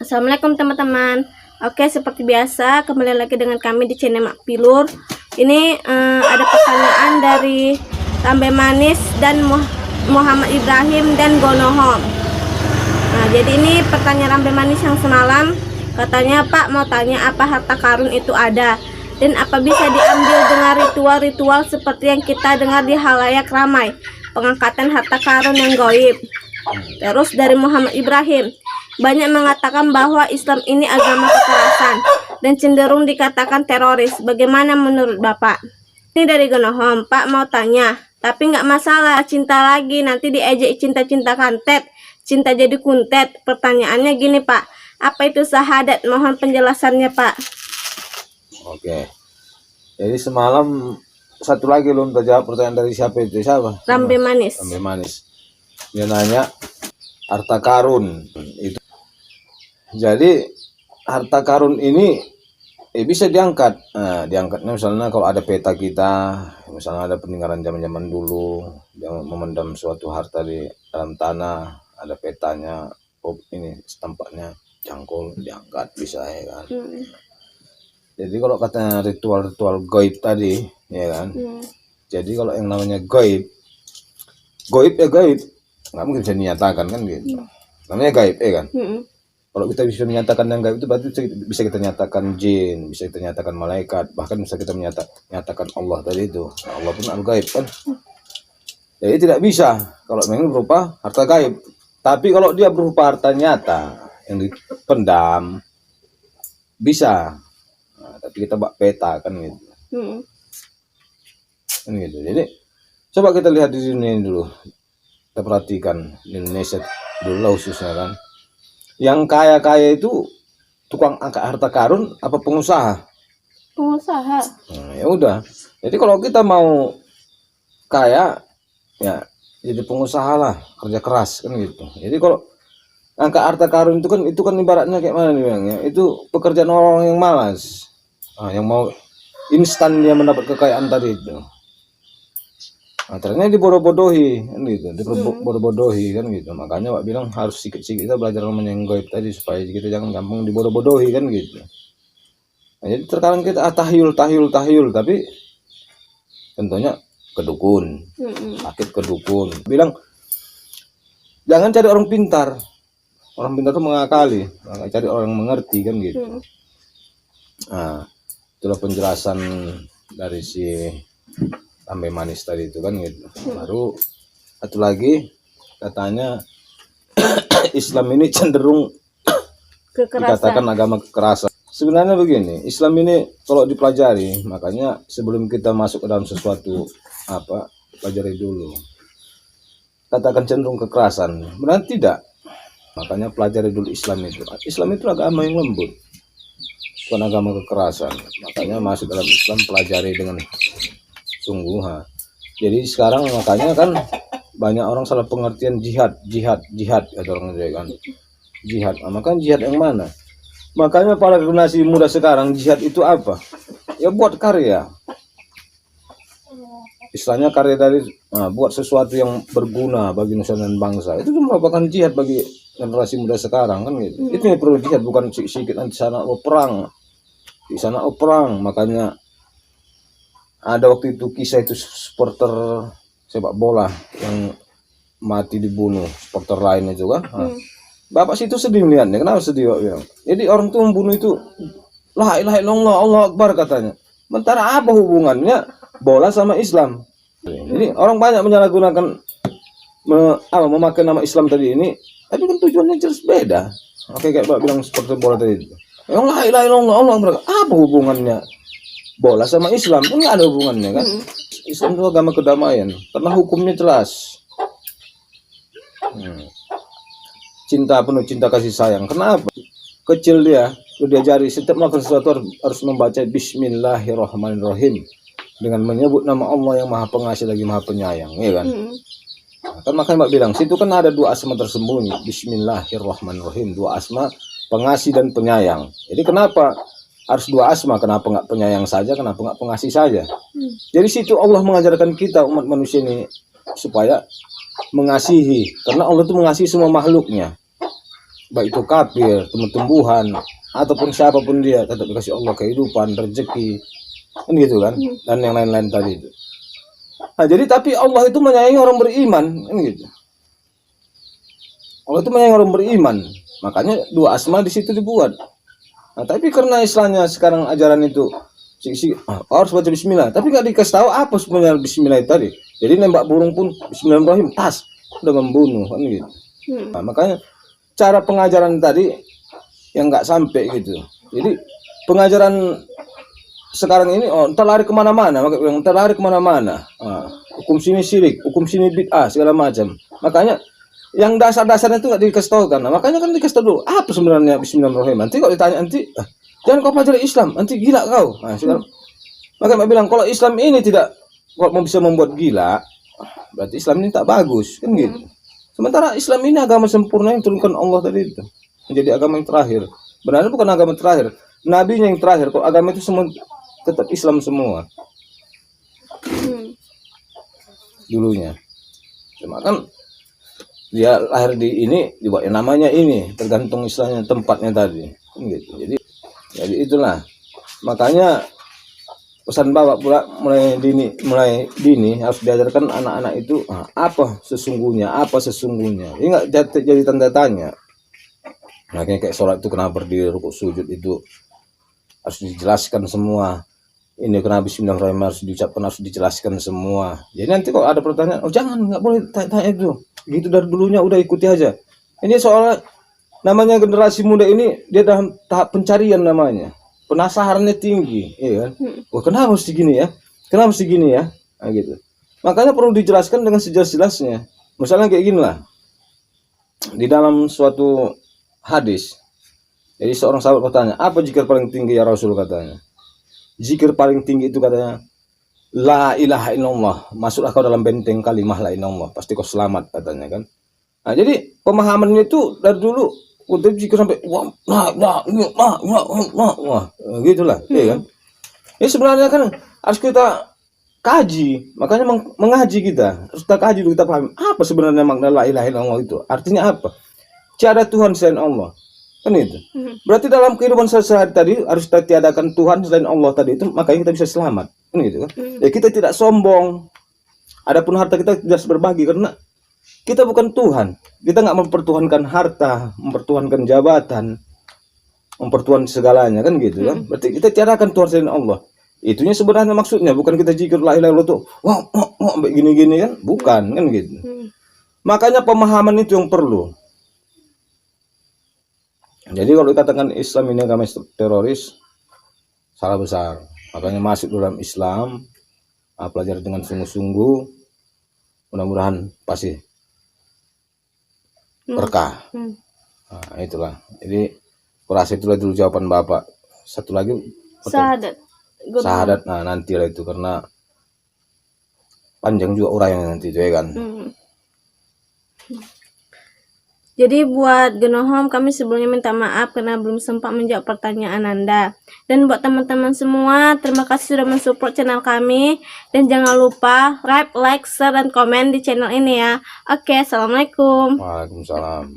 Assalamualaikum teman-teman. Oke, seperti biasa kembali lagi dengan kami di channel Mak Pilur. Ini ada pertanyaan dari Rambe Manis dan Muhammad Ibrahim dan Gonohom. Nah, jadi ini pertanyaan Rambe Manis yang semalam. Katanya, Pak mau tanya apa harta karun itu ada dan apa bisa diambil dengan ritual-ritual seperti yang kita dengar di halayak ramai, pengangkatan harta karun yang gaib. Terus dari Muhammad Ibrahim, banyak mengatakan bahwa Islam ini agama kekerasan dan cenderung dikatakan teroris. Bagaimana menurut Bapak? Ini dari Gonohom. Pak mau tanya, tapi nggak masalah, cinta lagi nanti diejek cinta-cinta kantet, cinta jadi kuntet. Pertanyaannya gini Pak, apa itu syahadat? Mohon penjelasannya Pak. Oke, jadi semalam satu lagi belum terjawab pertanyaan dari siapa itu? Siapa? Rambe Manis. Rambe Manis. Dia nanya harta karun itu. Jadi harta karun ini bisa diangkat. Nah, diangkatnya misalnya kalau ada peta kita, misalnya ada peninggalan zaman-zaman dulu yang memendam suatu harta di dalam tanah, ada petanya, ini tempatnya cangkul, diangkat bisa ya kan. Jadi kalau katanya ritual-ritual gaib tadi, ya kan. Jadi kalau yang namanya gaib ya gaib, nggak mungkin bisa dinyatakan kan gitu. Namanya gaib, ya kan. Kalau kita bisa menyatakan yang gaib itu berarti bisa kita nyatakan jin, bisa kita nyatakan malaikat, bahkan bisa kita menyatakan Allah tadi itu. Nah, Allah pun al-gaib kan. Jadi tidak bisa kalau memang berupa harta gaib. Tapi kalau dia berupa harta nyata yang dipendam, bisa. Nah, tapi kita bak peta kan gitu. Kan gitu. Jadi coba kita lihat di dunia ini dulu. Kita perhatikan di Indonesia dulu khususnya kan. Yang kaya-kaya itu tukang angkat harta karun apa pengusaha? Pengusaha. Nah, ya udah. Jadi kalau kita mau kaya ya jadi pengusaha lah, kerja keras kan gitu. Jadi kalau angkat harta karun itu kan ibaratnya kayak mana nih Bang ya? Itu pekerjaan orang yang malas. Nah, yang mau instan dia mendapat kekayaan tadi itu. Nah, ternyata dibodoh-bodohi kan gitu, dibodoh-bodohi kan gitu. Makanya Pak bilang harus sikit-sikit kita belajar namanya yang gaib tadi supaya kita jangan gampang dibodoh-bodohi kan gitu. Nah, jadi terkadang kita tahyul, tapi tentunya ke dukun, sakit ke dukun. Bilang jangan cari orang pintar. Orang pintar itu mengakali, cari orang yang mengerti kan gitu. Nah, itulah penjelasan dari si Rambe Manis tadi itu kan gitu. Baru satu lagi katanya Islam ini cenderung dikatakan agama kekerasan. Sebenarnya begini, Islam ini kalau dipelajari, makanya sebelum kita masuk ke dalam sesuatu pelajari dulu. Katakan cenderung kekerasan, benar tidak? Makanya pelajari dulu Islam itu. Islam itu agama yang lembut, bukan agama kekerasan. Makanya masuk dalam Islam pelajari dengan sungguh. Jadi sekarang makanya kan banyak orang salah pengertian jihad kata orang kan. Jihad. Maka jihad yang mana? Makanya para generasi muda sekarang jihad itu apa? Ya buat karya. Istilahnya karya dari buat sesuatu yang berguna bagi nusa dan bangsa. Itu merupakan jihad bagi generasi muda sekarang kan gitu. Itu yang perlu jihad, bukan sikit nanti sana perang. Di sana perang, makanya ada waktu itu kisah itu supporter sepak bola yang mati dibunuh, supporter lain itu kan. Bapak situ sedih melihatnya. Kenapa sedih Pak bilang? Jadi orang itu membunuh itu la ilaha illallah, Allah Akbar katanya. Sementara apa hubungannya bola sama Islam? Jadi orang banyak menyalahgunakan memakai nama Islam tadi ini, tapi kan tujuannya jelas beda. Oke, kayak Pak bilang supporter bola tadi itu. Yang la ilaha illallah, Allah Akbar. Apa hubungannya bola sama Islam? Kan nggak ada hubungannya kan. Islam itu agama kedamaian karena hukumnya jelas. Cinta penuh cinta kasih sayang. Kenapa? Kecil dia udah diajari setiap melakukan sesuatu harus membaca Bismillahirrahmanirrahim dengan menyebut nama Allah yang Maha Pengasih lagi Maha Penyayang, ya kan? Nah, kan makanya Mbak bilang situ kan ada dua asma tersembunyi, Bismillahirrahmanirrahim, dua asma pengasih dan penyayang. Jadi kenapa harus dua asma? Kenapa nggak penyayang saja? Kenapa nggak pengasih saja? Jadi situ Allah mengajarkan kita umat manusia ini supaya mengasihi, karena Allah itu mengasihi semua makhluknya. baik itu kafir, tumbuhan ataupun siapapun dia tetap dikasih Allah kehidupan, rezeki, kan gitu kan, dan yang lain-lain tadi itu. Nah, jadi tapi Allah itu menyayangi orang beriman, kan gitu. Allah itu menyayangi orang beriman, makanya dua asma di situ dibuat. Nah, tapi karena Islamnya sekarang ajaran itu harus baca Bismillah, tapi nggak dikasih tahu apa sebenarnya Bismillah itu tadi. Jadi nembak burung pun Bismillahirrahmanirrahim, tas udah membunuh, kan gitu. Nah, makanya cara pengajaran tadi yang nggak sampai gitu. Jadi pengajaran sekarang ini entar lari kemana-mana, yang terlari kemana-mana. Hukum sini syirik, hukum sini bid'ah segala macam. Makanya yang dasar-dasarnya itu nggak dikasih tahu kan. Nah, makanya kan dikasih tahu dulu apa sebenarnya Bismillahirrahmanirrahim. Nanti kalau ditanya nanti jangan kau pelajari Islam, nanti gila kau. Nah, sekarang makanya saya bilang kalau Islam ini tidak mau bisa membuat gila, berarti Islam ini tak bagus kan gitu. Sementara Islam ini agama sempurna yang turunkan Allah tadi itu menjadi agama yang terakhir. Benarnya bukan agama terakhir, nabinya yang terakhir. Kok agama itu semua tetap Islam semua dulunya. Cuma kan dia lahir di ini dibuat namanya ini tergantung istilahnya tempatnya tadi gitu. Jadi itulah makanya pesan bapak pula mulai dini harus diajarkan anak-anak itu apa sesungguhnya ini nggak jadi tanda tanya. Makanya kayak sholat itu kenapa berdiri rukuk sujud itu harus dijelaskan semua. Ini kenapa Bismillahirrahmanirrahim harus diucapkan, harus dijelaskan semua. Jadi nanti kalau ada pertanyaan, jangan, nggak boleh tanya itu. Gitu dari dulunya udah ikuti aja. Ini soal namanya generasi muda ini dia dalam tahap pencarian namanya. Penasarannya tinggi, iya kan? Wah, kenapa mesti gini ya? Kenapa mesti gini ya? Nah, gitu. Makanya perlu dijelaskan dengan sejelas-jelasnya. Misalnya kayak gini lah. Di dalam suatu hadis, jadi seorang sahabat bertanya, apa zikir paling tinggi ya Rasul katanya? Zikir paling tinggi itu katanya la ilaha illallah, masuklah kau dalam benteng kalimah la ilaha illallah, pasti kau selamat katanya kan. Nah, jadi pemahamannya itu dari dulu untuk zikir sampai wah gitulah, ya kan. Ya sebenarnya kan harus kita kaji, makanya mengaji kita harus kita kaji dulu, kita pahami apa sebenarnya makna la ilaha illallah itu, artinya apa. Tiada Tuhan selain Allah. Kan itu. Berarti dalam kehidupan sehari-hari tadi harus kita tiadakan Tuhan selain Allah tadi itu, makanya kita bisa selamat. Kan gitu kan? Ya kita tidak sombong. Adapun harta kita harus berbagi karena kita bukan Tuhan. Kita nggak mempertuhankan harta, mempertuhankan jabatan, mempertuhankan segalanya kan gitu kan? Berarti kita tiadakan Tuhan selain Allah. Itunya sebenarnya maksudnya bukan kita zikir la ilaha illallah tuh wah gini-gini kan? Bukan kan gitu. Makanya pemahaman itu yang perlu. Jadi kalau dikatakan Islam ini agama teroris, salah besar. Makanya masuk dalam Islam, pelajari dengan sungguh-sungguh, mudah-mudahan pasti berkah. Nah, itulah. Jadi kurasa itulah dulu jawaban Bapak. Satu lagi Syahadat. Syahadat. Nah, nantilah itu karena panjang juga uraiannya nanti itu ya kan. Jadi buat Genohom kami sebelumnya minta maaf karena belum sempat menjawab pertanyaan Anda. Dan buat teman-teman semua, terima kasih sudah mensupport channel kami. Dan jangan lupa like, share, dan komen di channel ini ya. Oke, Assalamualaikum. Waalaikumsalam.